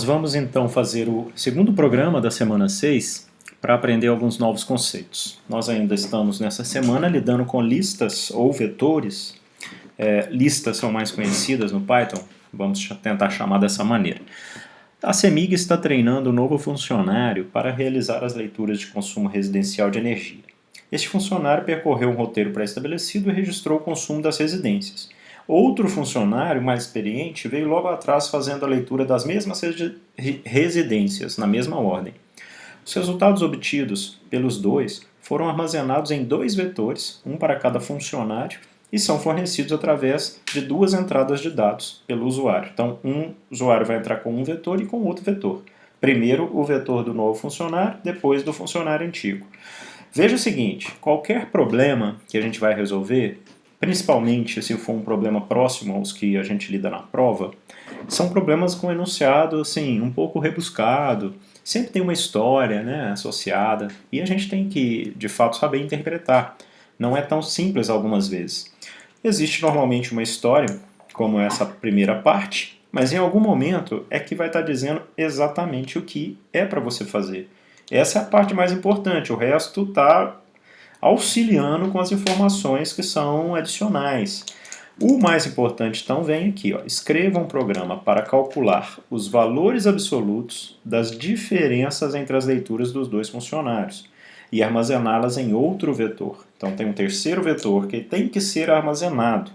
vamos então fazer o segundo programa da semana 6 para aprender alguns novos conceitos. Nós ainda estamos nessa semana lidando com listas ou vetores. Listas são mais conhecidas no Python, vamos tentar chamar dessa maneira. A CEMIG está treinando um novo funcionário para realizar as leituras de consumo residencial de energia. Este funcionário percorreu um roteiro pré-estabelecido e registrou o consumo das residências. Outro funcionário mais experiente veio logo atrás fazendo a leitura das mesmas residências, na mesma ordem. Os resultados obtidos pelos dois foram armazenados em dois vetores, um para cada funcionário, e são fornecidos através de duas entradas de dados pelo usuário. Então, um usuário vai entrar com um vetor e com outro vetor. Primeiro o vetor do novo funcionário, depois do funcionário antigo. Veja o seguinte, qualquer problema que a gente vai resolver, principalmente se for um problema próximo aos que a gente lida na prova, são problemas com enunciado assim, um pouco rebuscado, sempre tem uma história, né, associada, e a gente tem que, de fato, saber interpretar. Não é tão simples algumas vezes. Existe normalmente uma história, como essa primeira parte, mas em algum momento é que vai estar dizendo exatamente o que é para você fazer. Essa é a parte mais importante, o resto está auxiliando com as informações que são adicionais. O mais importante então vem aqui, ó, escreva um programa para calcular os valores absolutos das diferenças entre as leituras dos dois funcionários e armazená-las em outro vetor. Então tem um terceiro vetor que tem que ser armazenado.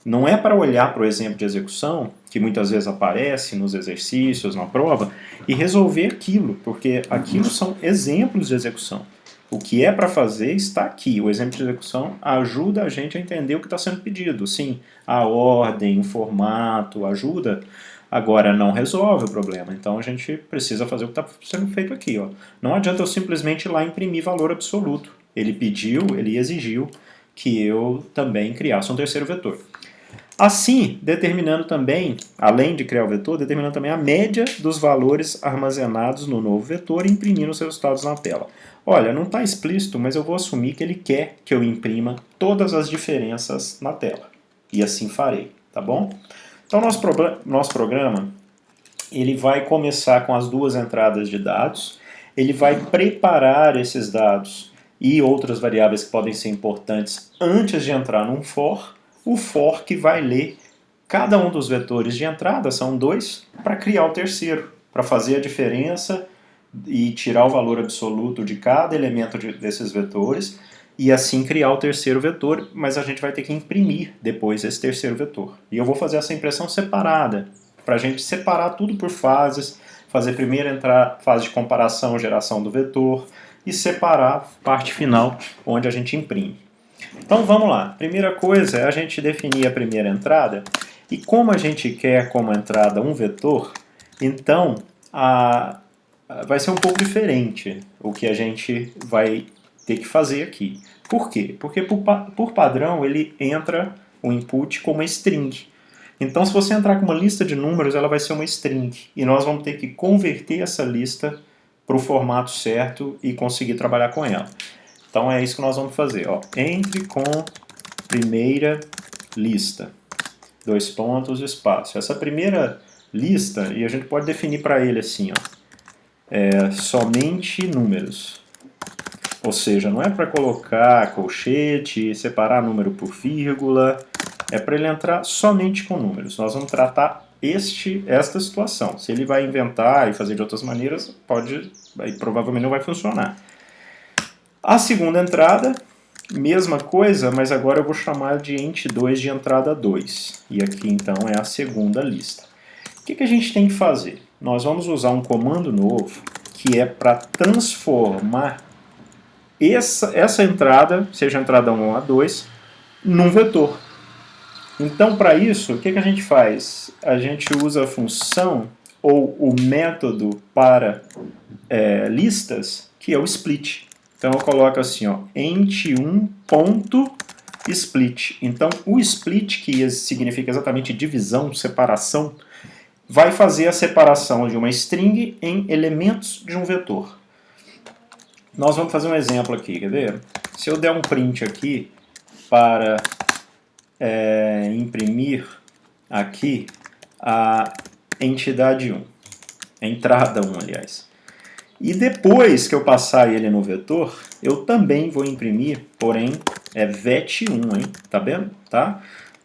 Não é para olhar para o exemplo de execução, que muitas vezes aparece nos exercícios, na prova, e resolver aquilo, porque aquilo são exemplos de execução. O que é para fazer está aqui. O exemplo de execução ajuda a gente a entender o que está sendo pedido. Sim, a ordem, o formato, ajuda. Agora, não resolve o problema. Então, a gente precisa fazer o que está sendo feito aqui. Ó. Não adianta eu simplesmente ir lá imprimir valor absoluto. Ele pediu, ele exigiu que eu também criasse um terceiro vetor. Assim, determinando também, além de criar o vetor, determinando também a média dos valores armazenados no novo vetor e imprimindo os resultados na tela. Olha, não está explícito, mas eu vou assumir que ele quer que eu imprima todas as diferenças na tela. E assim farei, tá bom? Então, nosso programa ele vai começar com as duas entradas de dados, ele vai preparar esses dados e outras variáveis que podem ser importantes antes de entrar num for. O for que vai ler cada um dos vetores de entrada, são dois, para criar o terceiro, para fazer a diferença e tirar o valor absoluto de cada elemento desses vetores e assim criar o terceiro vetor, mas a gente vai ter que imprimir depois esse terceiro vetor. E eu vou fazer essa impressão separada, para a gente separar tudo por fases, fazer primeiro entrar fase de comparação, geração do vetor, e separar a parte final, onde a gente imprime. Então vamos lá, primeira coisa é a gente definir a primeira entrada, e como a gente quer como entrada um vetor, então vai ser um pouco diferente o que a gente vai ter que fazer aqui. Por quê? Porque por padrão ele entra o input como uma string. Então se você entrar com uma lista de números, ela vai ser uma string, e nós vamos ter que converter essa lista para o formato certo e conseguir trabalhar com ela. Então é isso que nós vamos fazer. Ó. Entre com primeira lista. Dois pontos, espaço. Essa primeira lista, e a gente pode definir para ele assim, ó, somente números. Ou seja, não é para colocar colchete, separar número por vírgula, é para ele entrar somente com números. Nós vamos tratar esta situação. Se ele vai inventar e fazer de outras maneiras, provavelmente não vai funcionar. A segunda entrada, mesma coisa, mas agora eu vou chamar de ent2 de entrada 2. E aqui então é a segunda lista. O que a gente tem que fazer? Nós vamos usar um comando novo que é para transformar essa entrada, seja a entrada 1 ou a 2, num vetor. Então, para isso, o que a gente faz? A gente usa a função ou o método para listas, que é o split. Então eu coloco assim, ó, ent1.split. Então o split, que significa exatamente divisão, separação, vai fazer a separação de uma string em elementos de um vetor. Nós vamos fazer um exemplo aqui, quer ver? Se eu der um print aqui para imprimir aqui a entidade 1. entrada 1, aliás. E depois que eu passar ele no vetor, eu também vou imprimir, porém, é vet1, hein? Tá vendo? Tá?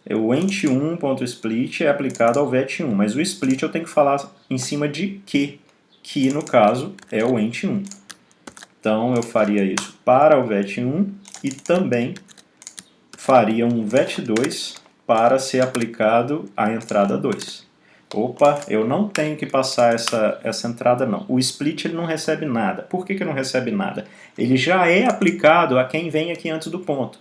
O ent1.split é aplicado ao vet1, mas o split eu tenho que falar em cima de que no caso é o ent1. Então eu faria isso para o vet1 e também faria um vet2 para ser aplicado à entrada 2. Opa, eu não tenho que passar essa entrada não. O split ele não recebe nada. Por que não recebe nada? Ele já é aplicado a quem vem aqui antes do ponto.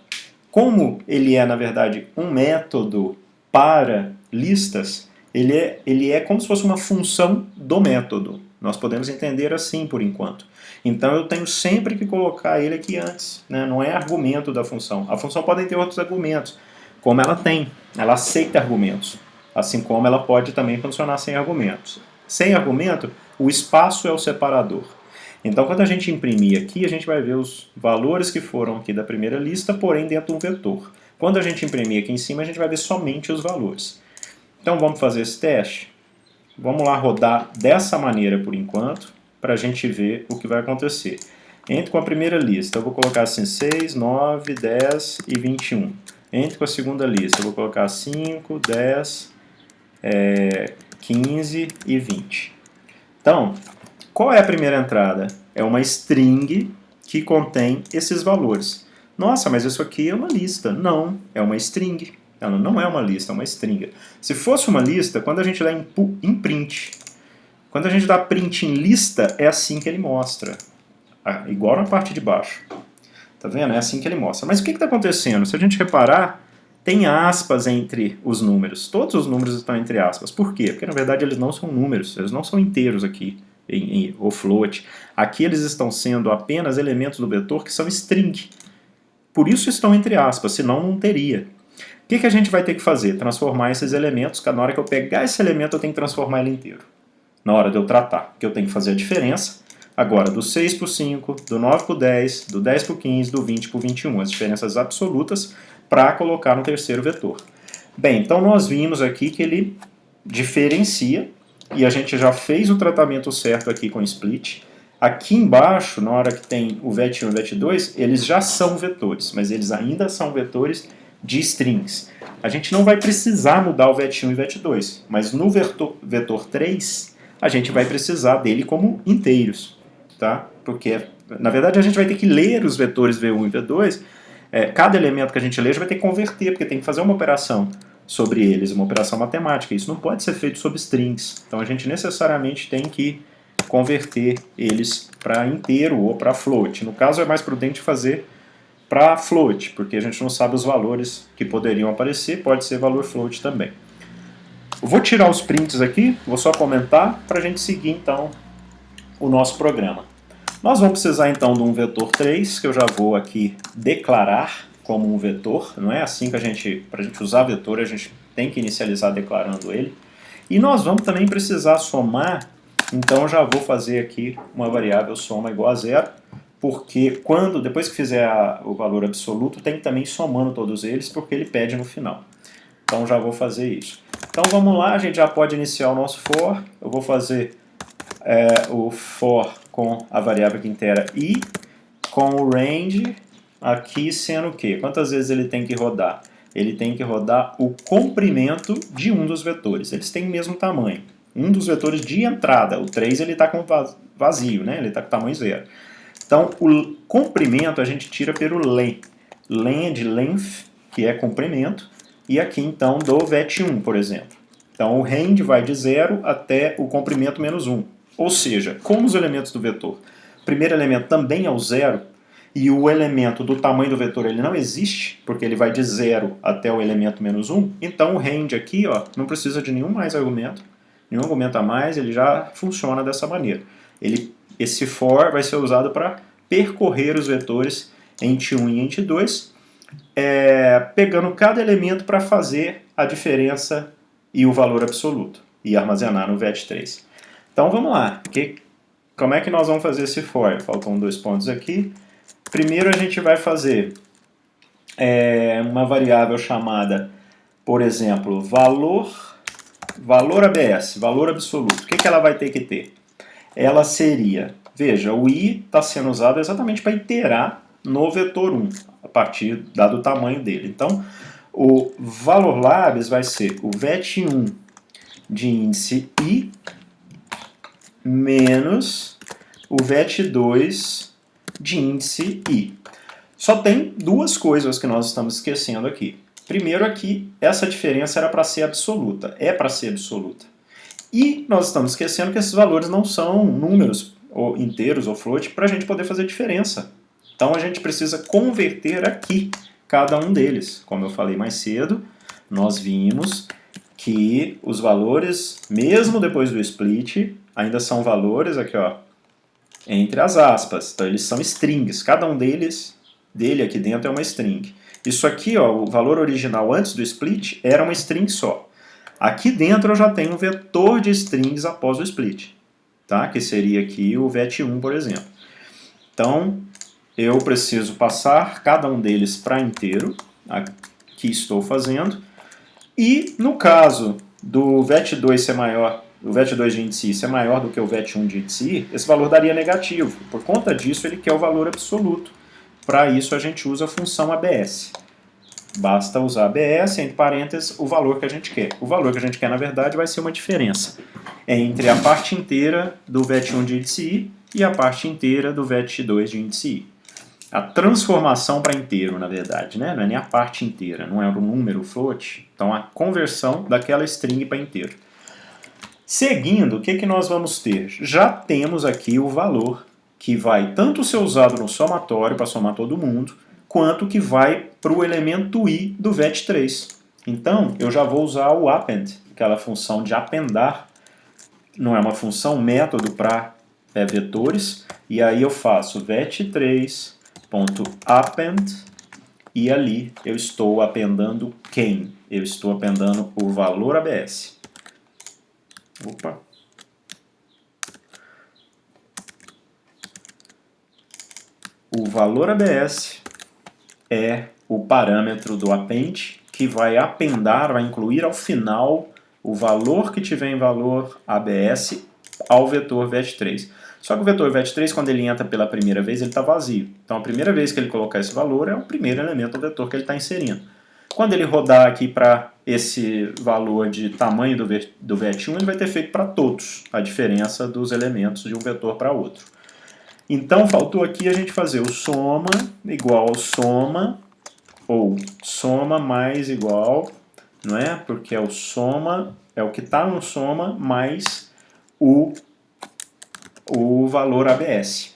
Como ele é, na verdade, um método para listas, ele é como se fosse uma função do método. Nós podemos entender assim por enquanto. Então eu tenho sempre que colocar ele aqui antes, né? Não é argumento da função. A função pode ter outros argumentos, como ela tem. Ela aceita argumentos, assim como ela pode também funcionar sem argumentos. Sem argumento, o espaço é o separador. Então quando a gente imprimir aqui, a gente vai ver os valores que foram aqui da primeira lista, porém dentro de um vetor. Quando a gente imprimir aqui em cima, a gente vai ver somente os valores. Então vamos fazer esse teste? Vamos lá rodar dessa maneira por enquanto, para a gente ver o que vai acontecer. Entre com a primeira lista, eu vou colocar assim 6, 9, 10 e 21. Entre com a segunda lista, eu vou colocar 5, 10, 15 e 20. Então, qual é a primeira entrada? É uma string que contém esses valores. Nossa, mas isso aqui é uma lista. Não, é uma string. Ela não é uma lista, é uma string. Se fosse uma lista, quando a gente dá em print, quando a gente dá print em lista, é assim que ele mostra. Igual na parte de baixo. Tá vendo? É assim que ele mostra. Mas o que está acontecendo? Se a gente reparar, tem aspas entre os números. Todos os números estão entre aspas. Por quê? Porque na verdade eles não são números, eles não são inteiros aqui, ou float. Aqui eles estão sendo apenas elementos do vetor que são string. Por isso estão entre aspas, senão não teria. O que a gente vai ter que fazer? Transformar esses elementos, que na hora que eu pegar esse elemento eu tenho que transformar ele inteiro. Na hora de eu tratar, que eu tenho que fazer a diferença, agora do 6 para o 5, do 9 para o 10, do 10 para o 15, do 20 para o 21, as diferenças absolutas para colocar no terceiro vetor. Bem, então nós vimos aqui que ele diferencia, e a gente já fez o tratamento certo aqui com o split. Aqui embaixo, na hora que tem o vet1 e o vet2, eles já são vetores, mas eles ainda são vetores de strings. A gente não vai precisar mudar o vet1 e o vet2, mas no vetor 3, a gente vai precisar dele como inteiros, tá? Porque, na verdade, a gente vai ter que ler os vetores v1 e v2, cada elemento que a gente lê, a gente vai ter que converter, porque tem que fazer uma operação sobre eles, uma operação matemática. Isso não pode ser feito sobre strings. Então a gente necessariamente tem que converter eles para inteiro ou para float. No caso é mais prudente fazer para float, porque a gente não sabe os valores que poderiam aparecer, pode ser valor float também. Eu vou tirar os prints aqui, vou só comentar para a gente seguir então o nosso programa. Nós vamos precisar então de um vetor 3, que eu já vou aqui declarar como um vetor, não é assim que para a gente usar vetor, a gente tem que inicializar declarando ele. E nós vamos também precisar somar, então eu já vou fazer aqui uma variável soma igual a zero, porque depois que fizer o valor absoluto, tem que também ir somando todos eles, porque ele pede no final. Então já vou fazer isso. Então vamos lá, a gente já pode iniciar o nosso for. Eu vou fazer o for com a variável que inteira i, com o range aqui sendo o quê? Quantas vezes ele tem que rodar? Ele tem que rodar o comprimento de um dos vetores. Eles têm o mesmo tamanho. Um dos vetores de entrada, o 3, ele está com vazio, né? Ele está com tamanho 0. Então, o comprimento a gente tira pelo len. Len é de length, que é comprimento, e aqui então do vet1, por exemplo. Então, o range vai de 0 até o comprimento menos 1. Ou seja, como os elementos do vetor, o primeiro elemento também é o 0, e o elemento do tamanho do vetor ele não existe, porque ele vai de 0 até o elemento menos 1, então o range aqui não precisa de nenhum argumento a mais, ele já funciona dessa maneira. Esse for vai ser usado para percorrer os vetores ent1 e ent2, pegando cada elemento para fazer a diferença e o valor absoluto, e armazenar no vet3. Então vamos lá, como é que nós vamos fazer esse for? Faltam 2 pontos aqui. Primeiro a gente vai fazer uma variável chamada, por exemplo, valor ABS, valor absoluto. O que ela vai ter que ter? ela seria, veja, o i está sendo usado exatamente para iterar no vetor 1, a partir dado o tamanho dele. Então, o valor labs vai ser o vet1 de índice i menos o vet2 de índice i. Só tem duas coisas que nós estamos esquecendo aqui. Primeiro aqui, essa diferença era para ser absoluta, é para ser absoluta. E nós estamos esquecendo que esses valores não são números ou inteiros ou float para a gente poder fazer diferença. Então a gente precisa converter aqui cada um deles. Como eu falei mais cedo, nós vimos que os valores, mesmo depois do split, ainda são valores aqui, ó, entre as aspas. Então eles são strings, cada um dele aqui dentro é uma string. Isso aqui, ó, o valor original antes do split era uma string só. Aqui dentro eu já tenho um vetor de strings após o split, tá? Que seria aqui o vet1, por exemplo. Então, eu preciso passar cada um deles para inteiro, aqui estou fazendo, e no caso do vet2 ser maior, o vet2 de índice i ser maior do que o vet1 de índice i, esse valor daria negativo. Por conta disso, ele quer o valor absoluto. Para isso, a gente usa a função ABS. Basta usar ABS, entre parênteses, o valor que a gente quer. O valor que a gente quer, na verdade, vai ser uma diferença entre a parte inteira do vet1 de índice i e a parte inteira do vet2 de índice i. A transformação para inteiro, na verdade, né? Não é nem a parte inteira, não é o número float. Então, a conversão daquela string para inteiro. Seguindo, o que nós vamos ter? Já temos aqui o valor que vai tanto ser usado no somatório para somar todo mundo, quanto que vai para o elemento i do vet3. Então, eu já vou usar o append, aquela função de appendar. Não é uma função, método para vetores. E aí eu faço vet3.append e ali eu estou appendando quem? Eu estou appendando o valor ABS. Opa! O valor ABS é o parâmetro do append que vai appendar, vai incluir ao final o valor que tiver em valor ABS ao vetor vet3. Só que o vetor vet3, quando ele entra pela primeira vez, ele está vazio. Então a primeira vez que ele colocar esse valor é o primeiro elemento do vetor que ele está inserindo. Quando ele rodar aqui para esse valor de tamanho do vet1, ele vai ter feito para todos a diferença dos elementos de um vetor para outro. Então faltou aqui a gente fazer o soma igual ao soma, ou soma mais igual, não é? Porque é o soma, é o que está no soma mais o valor ABS.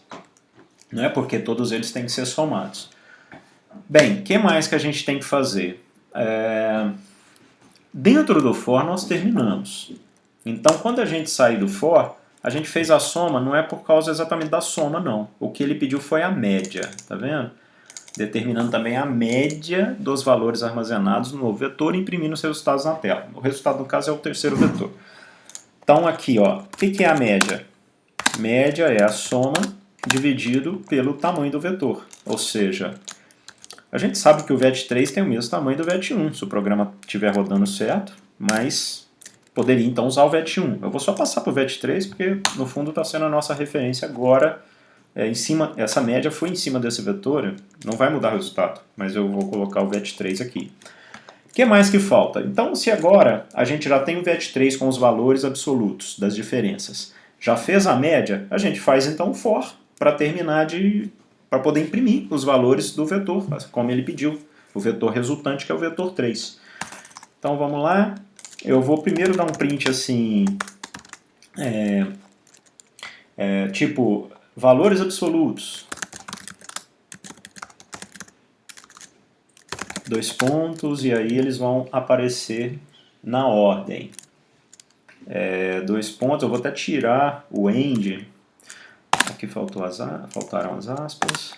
Não é? Porque todos eles têm que ser somados. Bem, o que mais que a gente tem que fazer? Dentro do for nós terminamos. Então quando a gente sair do for, a gente fez a soma, não é por causa exatamente da soma, não. O que ele pediu foi a média, tá vendo? Determinando também a média dos valores armazenados no novo vetor e imprimindo os resultados na tela. O resultado, no caso, é o terceiro vetor. Então aqui, ó, o que é a média? Média é a soma dividido pelo tamanho do vetor. Ou seja, a gente sabe que o vet3 tem o mesmo tamanho do vet1, se o programa estiver rodando certo, mas poderia então usar o vet1. Eu vou só passar para o vet3 porque no fundo está sendo a nossa referência agora. Em cima, essa média foi em cima desse vetor, não vai mudar o resultado, mas eu vou colocar o vet3 aqui. O que mais que falta? Então, se agora a gente já tem o vet3 com os valores absolutos das diferenças, já fez a média, a gente faz então o for para terminar para poder imprimir os valores do vetor, como ele pediu, o vetor resultante que é o vetor 3. Então vamos lá, eu vou primeiro dar um print assim, tipo valores absolutos, dois pontos, e aí eles vão aparecer na ordem. Dois pontos, eu vou até tirar o end, aqui faltaram as aspas,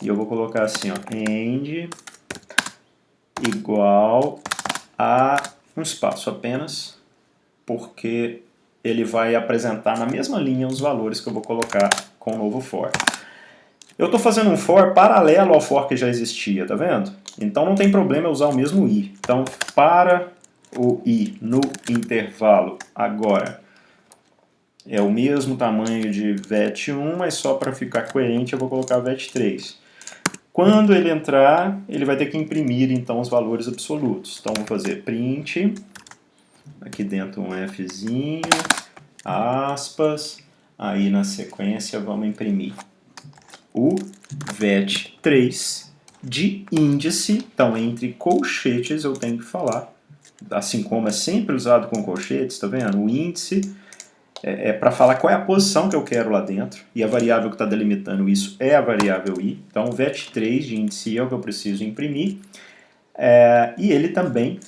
e eu vou colocar assim, ó, end igual a um espaço apenas, porque ele vai apresentar na mesma linha os valores que eu vou colocar com o novo for. Eu estou fazendo um for paralelo ao for que já existia, tá vendo? Então não tem problema eu usar o mesmo i. Então para o i no intervalo agora é o mesmo tamanho de vet1, mas só para ficar coerente eu vou colocar vet3. Quando ele entrar, ele vai ter que imprimir então os valores absolutos. Então vou fazer print, aqui dentro um Fzinho, aspas, aí na sequência vamos imprimir o vet3 de índice, então entre colchetes eu tenho que falar, assim como é sempre usado com colchetes, tá vendo? O índice é para falar qual é a posição que eu quero lá dentro, e a variável que está delimitando isso é a variável i, então o vet3 de índice é o que eu preciso imprimir, e ele também,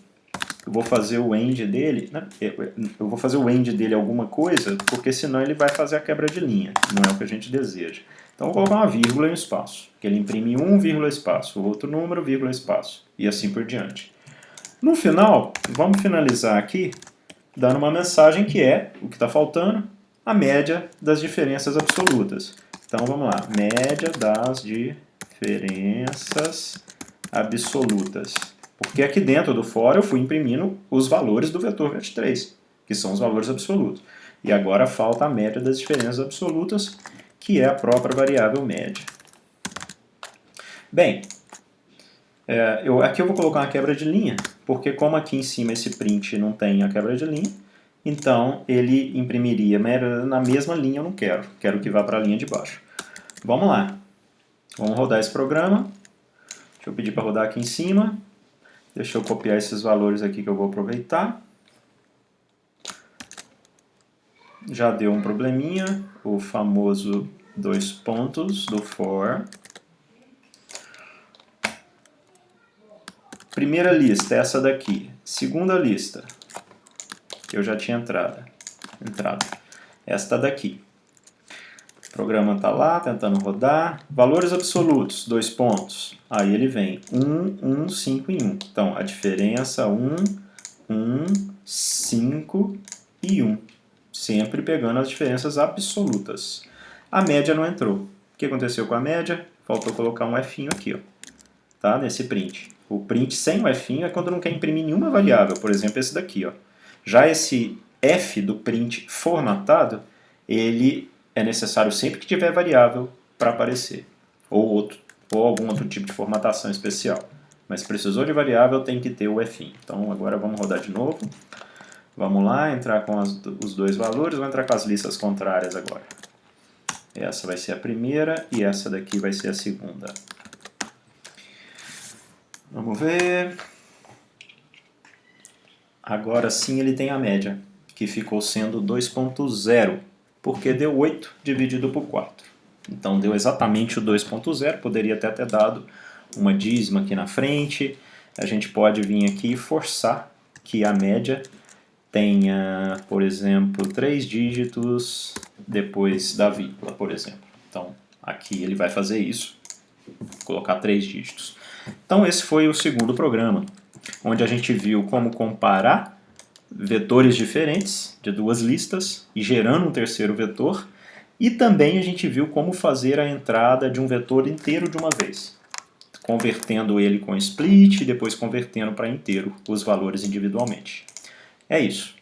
eu vou fazer o end dele, né? Eu vou fazer o end dele alguma coisa, porque senão ele vai fazer a quebra de linha, não é o que a gente deseja. Então eu vou colocar uma vírgula e um espaço, que ele imprime um vírgula espaço, o outro número, vírgula espaço, e assim por diante. No final, vamos finalizar aqui dando uma mensagem que é, o que está faltando, a média das diferenças absolutas. Então vamos lá, média das diferenças absolutas. Porque aqui dentro do for eu fui imprimindo os valores do vetor vet3, que são os valores absolutos. E agora falta a média das diferenças absolutas, que é a própria variável média. Bem, aqui eu vou colocar uma quebra de linha, porque como aqui em cima esse print não tem a quebra de linha, então ele imprimiria na mesma linha, eu não quero, quero que vá para a linha de baixo. Vamos lá, vamos rodar esse programa, deixa eu pedir para rodar aqui em cima, deixa eu copiar esses valores aqui que eu vou aproveitar. Já deu um probleminha, o famoso 2 pontos do for. Primeira lista, essa daqui. Segunda lista, que eu já tinha entrado. Esta daqui. O programa está lá, tentando rodar. Valores absolutos, 2 pontos. Aí ele vem 1, 1, 5 e 1. Então, a diferença 1, 1, 5 e 1. Sempre pegando as diferenças absolutas. A média não entrou. O que aconteceu com a média? Faltou colocar um F aqui, ó, tá? Nesse print. O print sem o F é quando não quer imprimir nenhuma variável, por exemplo, esse daqui, ó. Já esse F do print formatado, ele é necessário sempre que tiver variável para aparecer, ou algum outro tipo de formatação especial. Mas precisou de variável, tem que ter o F. Então agora vamos rodar de novo. Vamos lá, entrar com os dois valores, vou entrar com as listas contrárias agora. Essa vai ser a primeira e essa daqui vai ser a segunda. Vamos ver. Agora sim ele tem a média, que ficou sendo 2.0, porque deu 8 dividido por 4. Então deu exatamente o 2.0, poderia até ter dado uma dízima aqui na frente. A gente pode vir aqui e forçar que a média tenha, por exemplo, 3 dígitos depois da vírgula, por exemplo. Então aqui ele vai fazer isso, colocar 3 dígitos. Então esse foi o segundo programa, onde a gente viu como comparar vetores diferentes de duas listas e gerando um terceiro vetor, e também a gente viu como fazer a entrada de um vetor inteiro de uma vez, convertendo ele com split e depois convertendo para inteiro os valores individualmente. É isso.